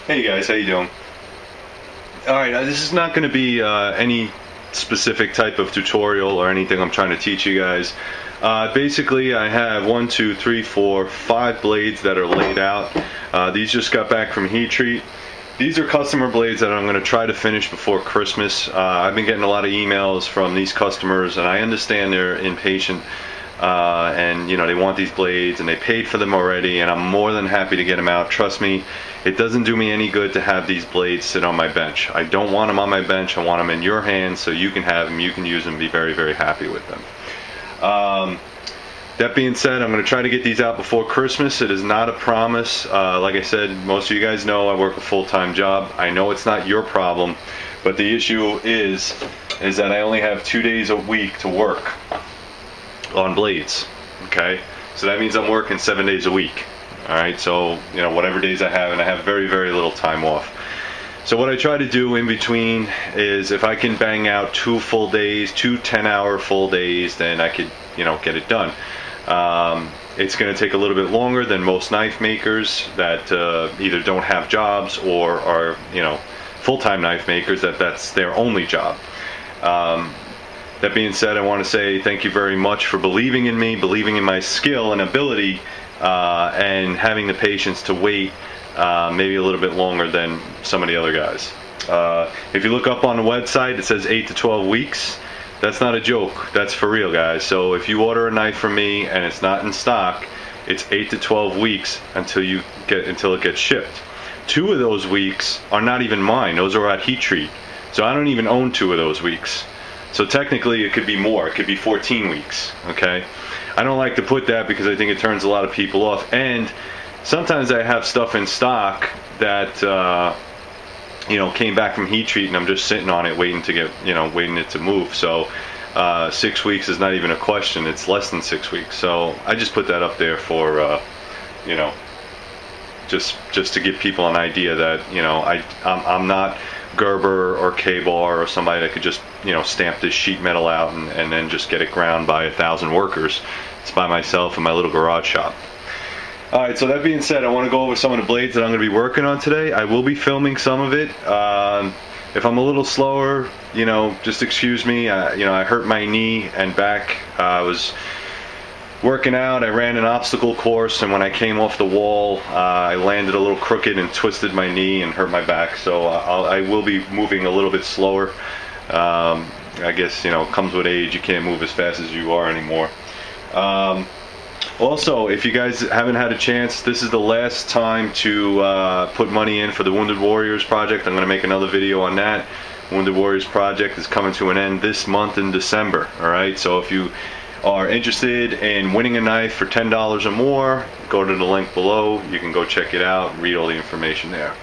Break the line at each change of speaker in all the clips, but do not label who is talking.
Hey guys, how you doing? Alright, this is not going to be any specific type of tutorial or anything I'm trying to teach you guys. Basically, I have 5 blades that are laid out. These just got back from heat treat. These are customer blades that I'm going to try to finish before Christmas. I've been getting a lot of emails from these customers, and I understand they're impatient. And you know, they want these blades and they paid for them already, and I'm more than happy to get them out. Trust me, it doesn't do me any good to have these blades sit on my bench. I don't want them on my bench. I want them in your hands so you can have them, you can use them, be very, very happy with them. That being said, I'm going to try to get these out before Christmas. It is not a promise. Like I said, most of you guys know I work a full-time job. I know it's not your problem, but the issue is that I only have 2 days a week to work on blades. Okay, so that means I'm working 7 days a week. All right, so you know, whatever days I have, and I have very, very little time off. So what I try to do in between is, if I can bang out 2 full days, 2 10-hour full days, then I could, you know, get it done. It's going to take a little bit longer than most knife makers that either don't have jobs or are, you know, full-time knife makers that's their only job. That being said, I want to say thank you very much for believing in me, believing in my skill and ability, and having the patience to wait maybe a little bit longer than some of the other guys. If you look up on the website, it says 8 to 12 weeks. That's not a joke. That's for real, guys. So if you order a knife from me and it's not in stock, it's 8 to 12 weeks until it gets shipped. 2 of those weeks are not even mine. Those are at heat treat. So I don't even own 2 of those weeks. So technically it could be more. It could be 14 weeks, okay? I don't like to put that because I think it turns a lot of people off. And sometimes I have stuff in stock that you know, came back from heat treat and I'm just sitting on it waiting to get, you know, waiting it to move. So 6 weeks is not even a question. It's less than 6 weeks. So I just put that up there for you know, just to give people an idea that, you know, I'm not Gerber or K-Bar or somebody that could just, you know, stamp this sheet metal out and then just get it ground by 1,000 workers. It's by myself in my little garage shop. Alright, so that being said, I want to go over some of the blades that I'm going to be working on today. I will be filming some of it. If I'm a little slower, you know, just excuse me. You know, I hurt my knee and back. I was working out. I ran an obstacle course, and when I came off the wall, I landed a little crooked and twisted my knee and hurt my back. So I will be moving a little bit slower. I guess, you know, it comes with age. You can't move as fast as you are anymore. Also, if you guys haven't had a chance, this is the last time to put money in for the Wounded Warriors project. I'm going to make another video on that. Wounded Warriors project is coming to an end this month in December. Alright, so if you are interested in winning a knife for $10 or more, go to the link below. You can go check it out and read all the information there.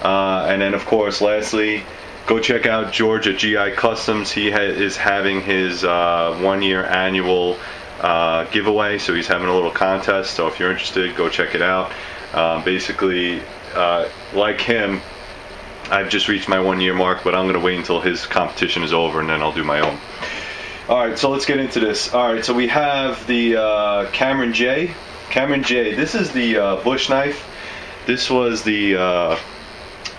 And then, of course, lastly, go check out George at GI Customs. He is having his 1-year annual giveaway, so he's having a little contest. So if you're interested, go check it out. Basically, like him, I've just reached my 1-year mark, but I'm going to wait until his competition is over and then I'll do my own. Alright, so let's get into this. Alright, so we have the Cameron J. Cameron J. This is the bush knife. This was the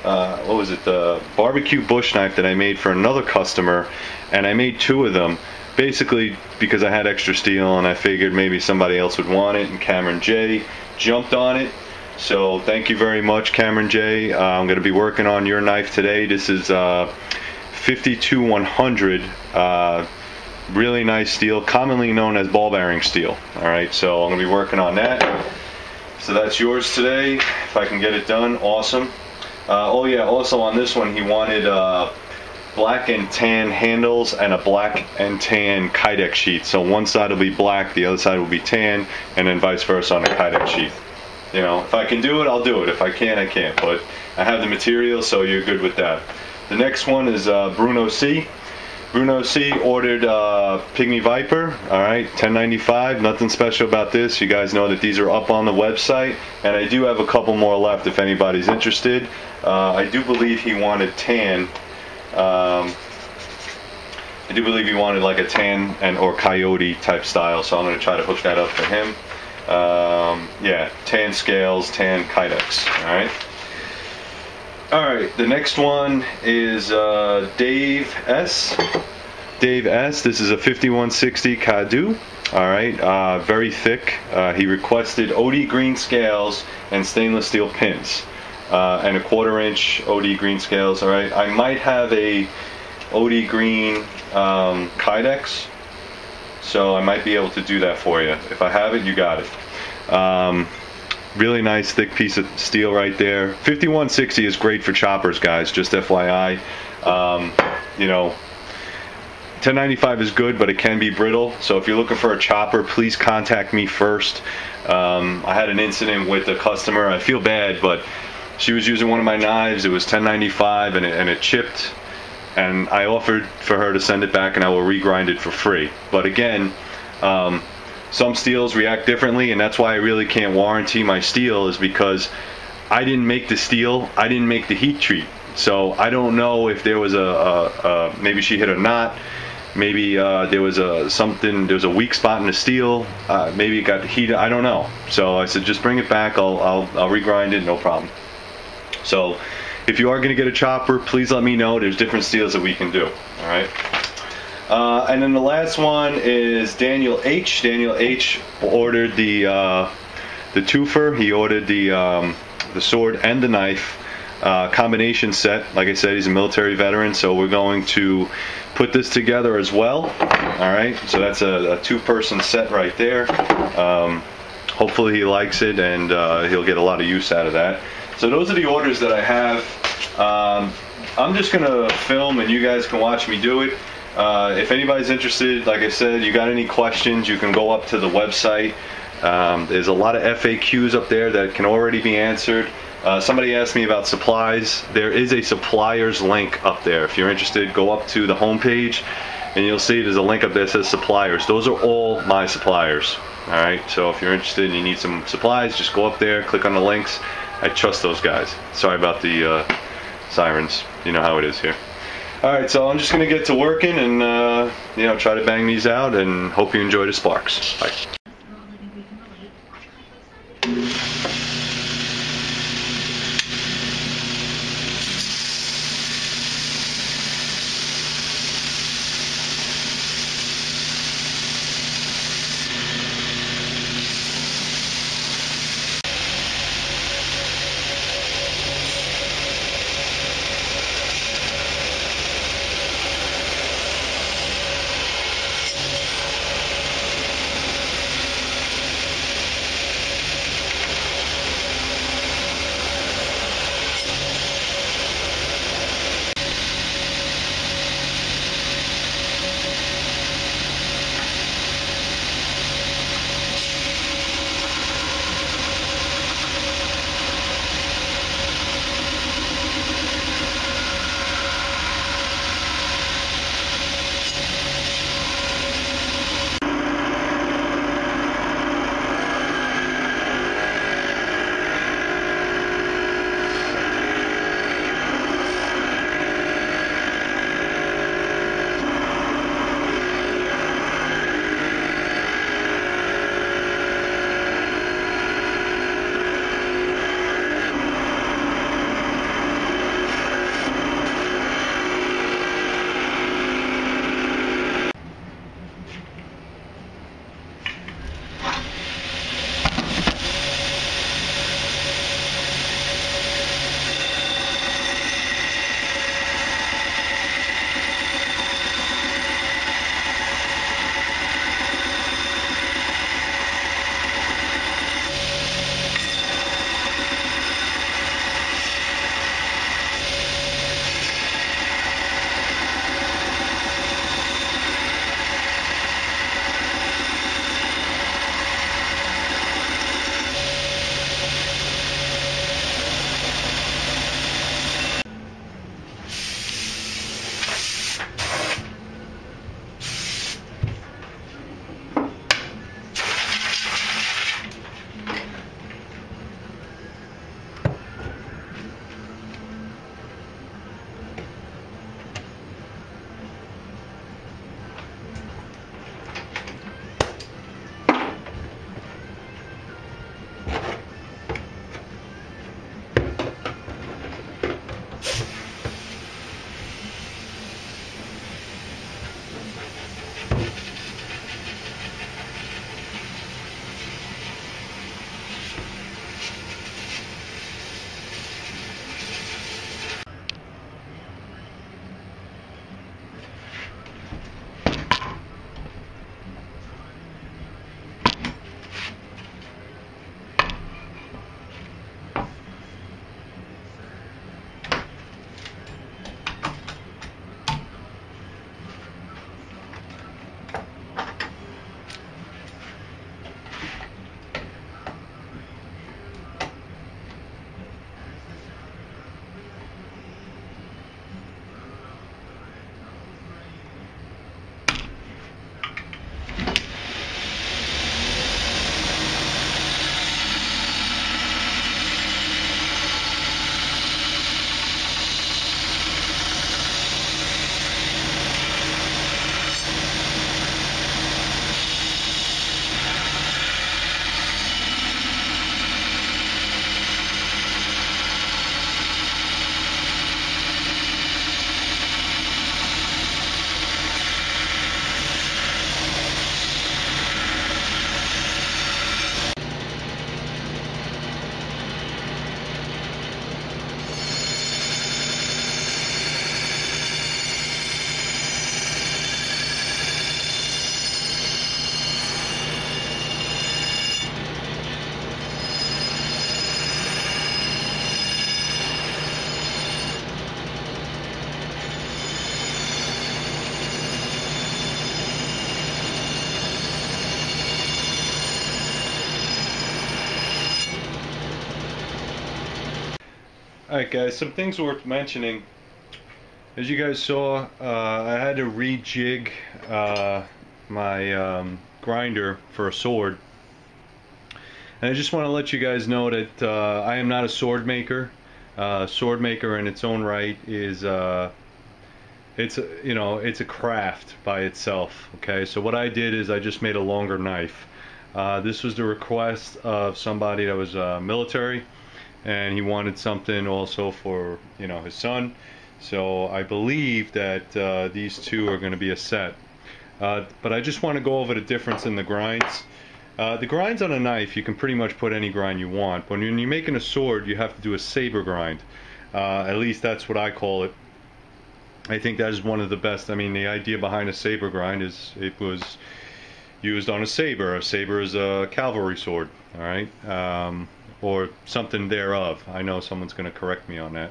what was it? The barbecue bush knife that I made for another customer, and I made 2 of them. Basically because I had extra steel and I figured maybe somebody else would want it, and Cameron J jumped on it. So thank you very much, Cameron J. I'm going to be working on your knife today. This is 52-100, really nice steel, commonly known as ball bearing steel. Alright, so I'm going to be working on that. So that's yours today. If I can get it done, awesome. Oh yeah, also on this one he wanted black and tan handles and a black and tan Kydex sheet. So one side will be black, the other side will be tan, and then vice versa on the Kydex sheet. You know, if I can do it, I'll do it. If I can't, I can't. But I have the material, so you're good with that. The next one is Bruno C. Bruno C ordered Pygmy Viper. Alright, $10.95. Nothing special about this. You guys know that these are up on the website, and I do have a couple more left if anybody's interested. I do believe he wanted tan. I do believe he wanted like a tan and or coyote type style, so I'm going to try to hook that up for him. Yeah, tan scales, tan Kydex. Alright. All right, the next one is Dave S. Dave S. This is a 5160 Kadu. All right, very thick. He requested OD green scales and stainless steel pins, and a 1/4 inch OD green scales. All right, I might have a OD green Kydex, so I might be able to do that for you. If I have it, you got it. Really nice thick piece of steel right there. 5160 is great for choppers, guys, just FYI. You know, 1095 is good, but it can be brittle. So if you're looking for a chopper, please contact me first. I had an incident with a customer. I feel bad, but she was using one of my knives. It was 1095 and it chipped. And I offered for her to send it back and I will regrind it for free. But again, some steels react differently, and that's why I really can't warranty my steel, is because I didn't make the steel, I didn't make the heat treat. So I don't know if there was maybe she hit a knot, maybe there was a weak spot in the steel, maybe it got heated, I don't know. So I said, just bring it back, I'll regrind it, no problem. So if you are going to get a chopper, please let me know. There's different steels that we can do. All right. And then the last one is Daniel H. Daniel H. ordered the twofer. He ordered the sword and the knife combination set. Like I said, he's a military veteran, so we're going to put this together as well. All right. So that's a two-person set right there. Hopefully he likes it, and he'll get a lot of use out of that. So those are the orders that I have. I'm just gonna film, and you guys can watch me do it. If anybody's interested, like I said, you got any questions, you can go up to the website. There's a lot of FAQs up there that can already be answered. Somebody asked me about supplies. There is a suppliers link up there. If you're interested, go up to the home page and you'll see there's a link up there that says suppliers. Those are all my suppliers. All right, so if you're interested and you need some supplies, just go up there, click on the links. I trust those guys. Sorry about the sirens. You know how it is here. Alright, so I'm just going to get to working and you know, try to bang these out, and hope you enjoy the sparks. Bye. Alright guys, some things worth mentioning. As you guys saw, I had to rejig my grinder for a sword. And I just want to let you guys know that I am not a sword maker. Sword maker in its own right is it's a craft by itself. Okay, so what I did is I just made a longer knife. This was the request of somebody that was military, and he wanted something also for his son. So I believe that these two are going to be a set. But I just want to go over the difference in the grinds. The grinds on a knife, you can pretty much put any grind you want. But when you're making a sword, you have to do a saber grind. At least that's what I call it. I think that is one of the best. I mean, the idea behind a saber grind is it was used on a saber. A saber is a cavalry sword, all right, or something thereof. I know someone's going to correct me on that.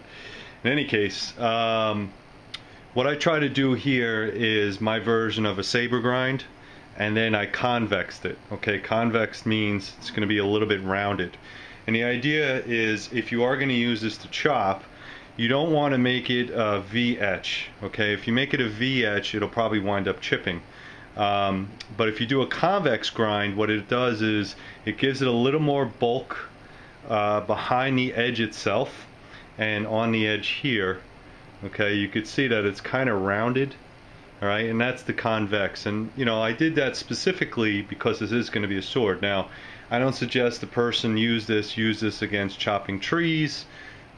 In any case, what I try to do here is my version of a saber grind, and then I convexed it. Okay, convex means it's going to be a little bit rounded. And the idea is if you are going to use this to chop, you don't want to make it a V etch. Okay, if you make it a V etch, it'll probably wind up chipping. But if you do a convex grind, what it does is it gives it a little more bulk behind the edge itself and on the edge here. Okay, you could see that it's kind of rounded. All right, and that's the convex. And I did that specifically because this is going to be a sword. Now, I don't suggest the person use this against chopping trees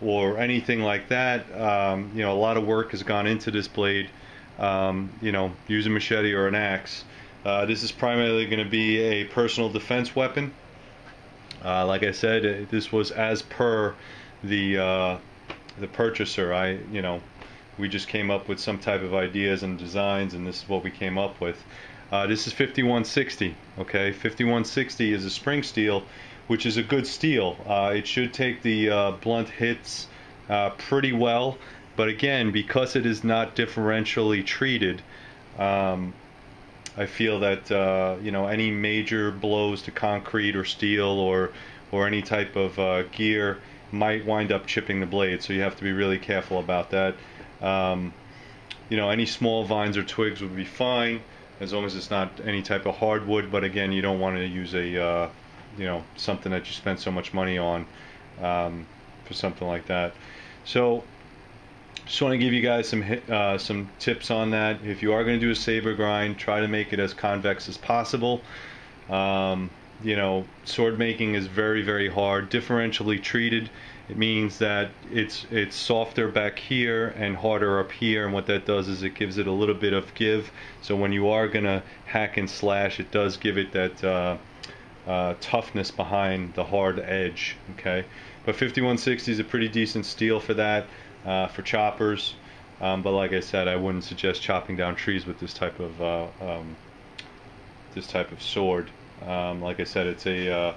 or anything like that. A lot of work has gone into this blade. Use a machete or an axe. This is primarily going to be a personal defense weapon. Like I said, this was as per the purchaser. We just came up with some type of ideas and designs, and this is what we came up with. This is 5160. Okay, 5160 is a spring steel, which is a good steel. It should take the blunt hits pretty well, but again, because it is not differentially treated, I feel that any major blows to concrete or steel or any type of gear might wind up chipping the blade. So you have to be really careful about that. Any small vines or twigs would be fine as long as it's not any type of hardwood. But again, you don't want to use a something that you spend so much money on for something like that. So just want to give you guys some tips on that. If you are going to do a saber grind, try to make it as convex as possible. Sword making is very, very hard. Differentially treated, it means that it's softer back here and harder up here, and what that does is it gives it a little bit of give. So when you are gonna hack and slash, it does give it that toughness behind the hard edge. Okay, but 5160 is a pretty decent steel for that, for choppers. But like I said, I wouldn't suggest chopping down trees with this type of sword. Like I said, it's a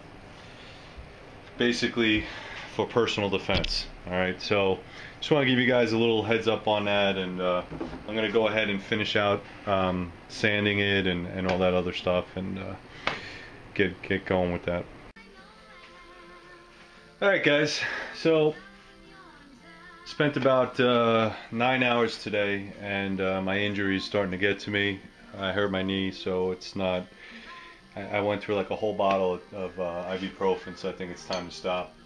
basically for personal defense. All right, so just want to give you guys a little heads up on that, and I'm going to go ahead and finish out sanding it and all that other stuff, and get going with that. All right, guys. So spent about 9 hours today, and my injury is starting to get to me. I hurt my knee, so it's not. I went through like a whole bottle of ibuprofen, so I think it's time to stop.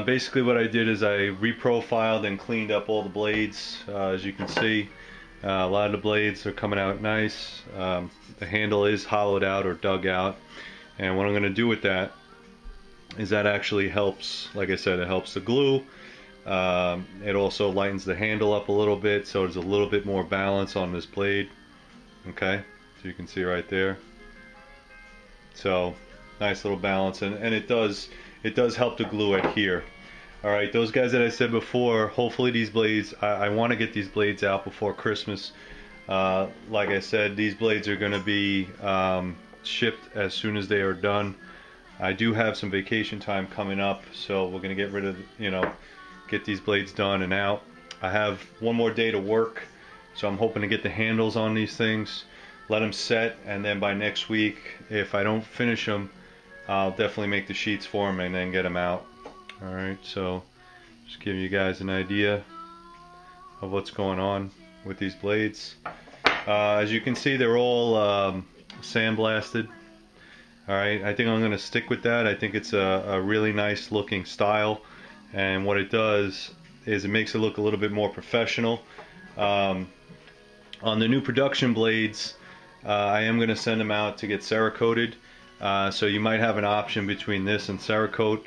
Basically what I did is I reprofiled and cleaned up all the blades. As you can see, a lot of the blades are coming out nice. The handle is hollowed out or dug out, and what I'm going to do with that is that actually helps, like I said, it helps the glue. It also lightens the handle up a little bit, so there's a little bit more balance on this blade. Okay, so you can see right there. So nice little balance, and it does help the glue adhere. All right, those guys that I said before, hopefully these blades, I want to get these blades out before Christmas. Like I said, these blades are going to be shipped as soon as they are done. I do have some vacation time coming up, so we're going to get rid of, get these blades done and out. I have one more day to work, so I'm hoping to get the handles on these things, let them set, and then by next week, if I don't finish them, I'll definitely make the sheets for them and then get them out. All right, so Just giving you guys an idea of what's going on with these blades. As you can see, they're all sandblasted. Alright, I think I'm going to stick with that. I think it's a really nice looking style, and what it does is it makes it look a little bit more professional. On the new production blades, I am going to send them out to get Cerakoted, so you might have an option between this and Cerakote.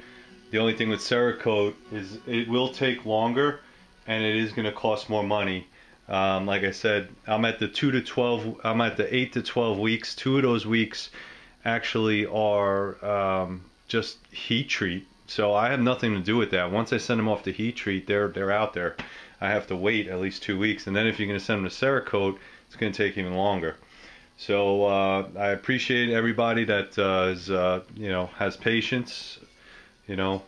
The only thing with Cerakote is it will take longer and it is going to cost more money. Like I said, I'm at the 8 to 12 weeks. 2 of those weeks actually are just heat treat, so I have nothing to do with that. Once I send them off to heat treat, they're out there. I have to wait at least 2 weeks, and then if you're going to send them to Cerakote, it's going to take even longer. So I appreciate everybody that is has patience. Don't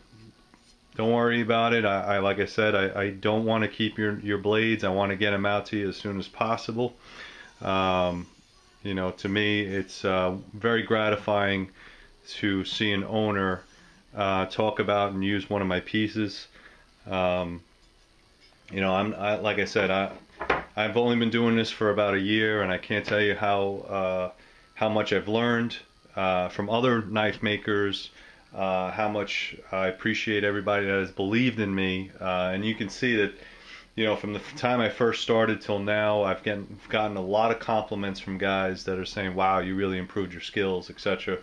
worry about it. Like I said, I don't want to keep your blades. I want to get them out to you as soon as possible. To me, it's very gratifying to see an owner talk about and use one of my pieces. Like I said, I've only been doing this for about a year, and I can't tell you how much I've learned from other knife makers. How much I appreciate everybody that has believed in me, and you can see that. From the time I first started till now, I've gotten a lot of compliments from guys that are saying, "Wow, you really improved your skills," etc.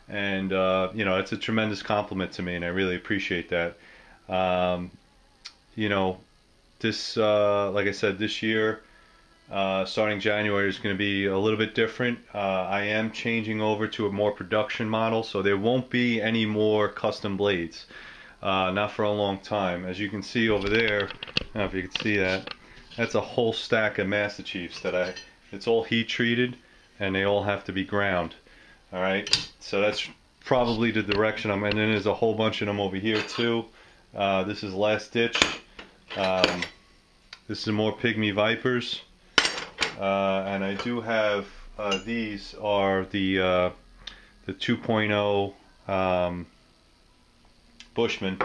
And it's a tremendous compliment to me, and I really appreciate that. This, like I said, this year, starting January, is going to be a little bit different. I am changing over to a more production model, so there won't be any more custom blades. Not for a long time. As you can see over there, I don't know if you can see that, that's a whole stack of Master Chiefs it's all heat treated, and they all have to be ground. Alright, so that's probably the direction and then there's a whole bunch of them over here too. This is Last Ditch. This is more Pygmy Vipers. And I do have, these are the 2.0 Bushman,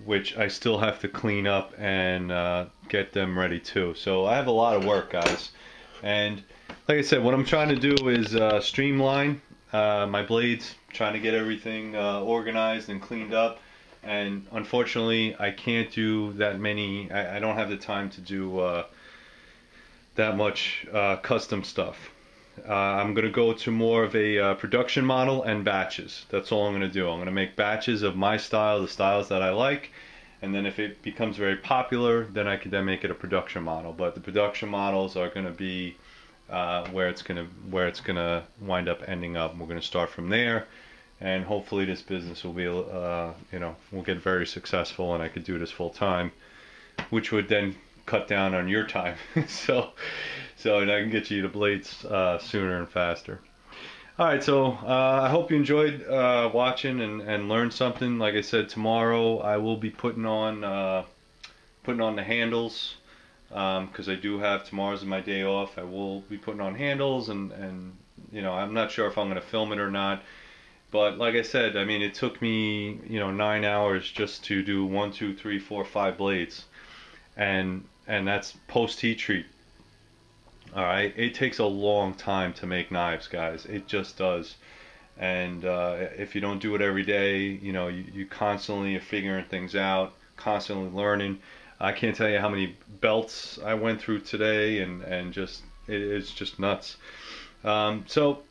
which I still have to clean up and get them ready too. So I have a lot of work, guys, and like I said, what I'm trying to do is streamline my blades, trying to get everything organized and cleaned up, and unfortunately I can't do that many. I don't have the time to do that much custom stuff. I'm going to go to more of a production model and batches. That's all I'm going to do. I'm going to make batches of my style, the styles that I like, and then if it becomes very popular, then I could then make it a production model. But the production models are going to be where it's going to wind up ending up. We're going to start from there, and hopefully this business will be will get very successful, and I could do this full time, which would then cut down on your time. so I can get you the blades sooner and faster. Alright, so I hope you enjoyed watching and learned something. Like I said, tomorrow I will be putting on the handles, because I do have, tomorrow's my day off. I will be putting on handles, and I'm not sure if I'm going to film it or not. But like I said, I mean, it took me 9 hours just to do 1, 2, 3, 4, 5 blades, and that's post heat treat. Alright, it takes a long time to make knives, guys. It just does. And if you don't do it every day, you constantly are figuring things out, constantly learning. I can't tell you how many belts I went through today, and just it's just nuts. So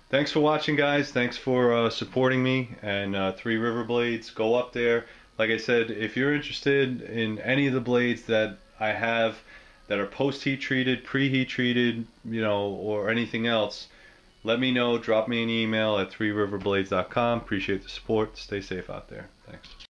thanks for watching, guys. Thanks for supporting me. And Three River Blades, go up there. Like I said, if you're interested in any of the blades that I have that are post heat treated, pre heat treated, or anything else, let me know. Drop me an email at threeriverblades.com. Appreciate the support. Stay safe out there. Thanks.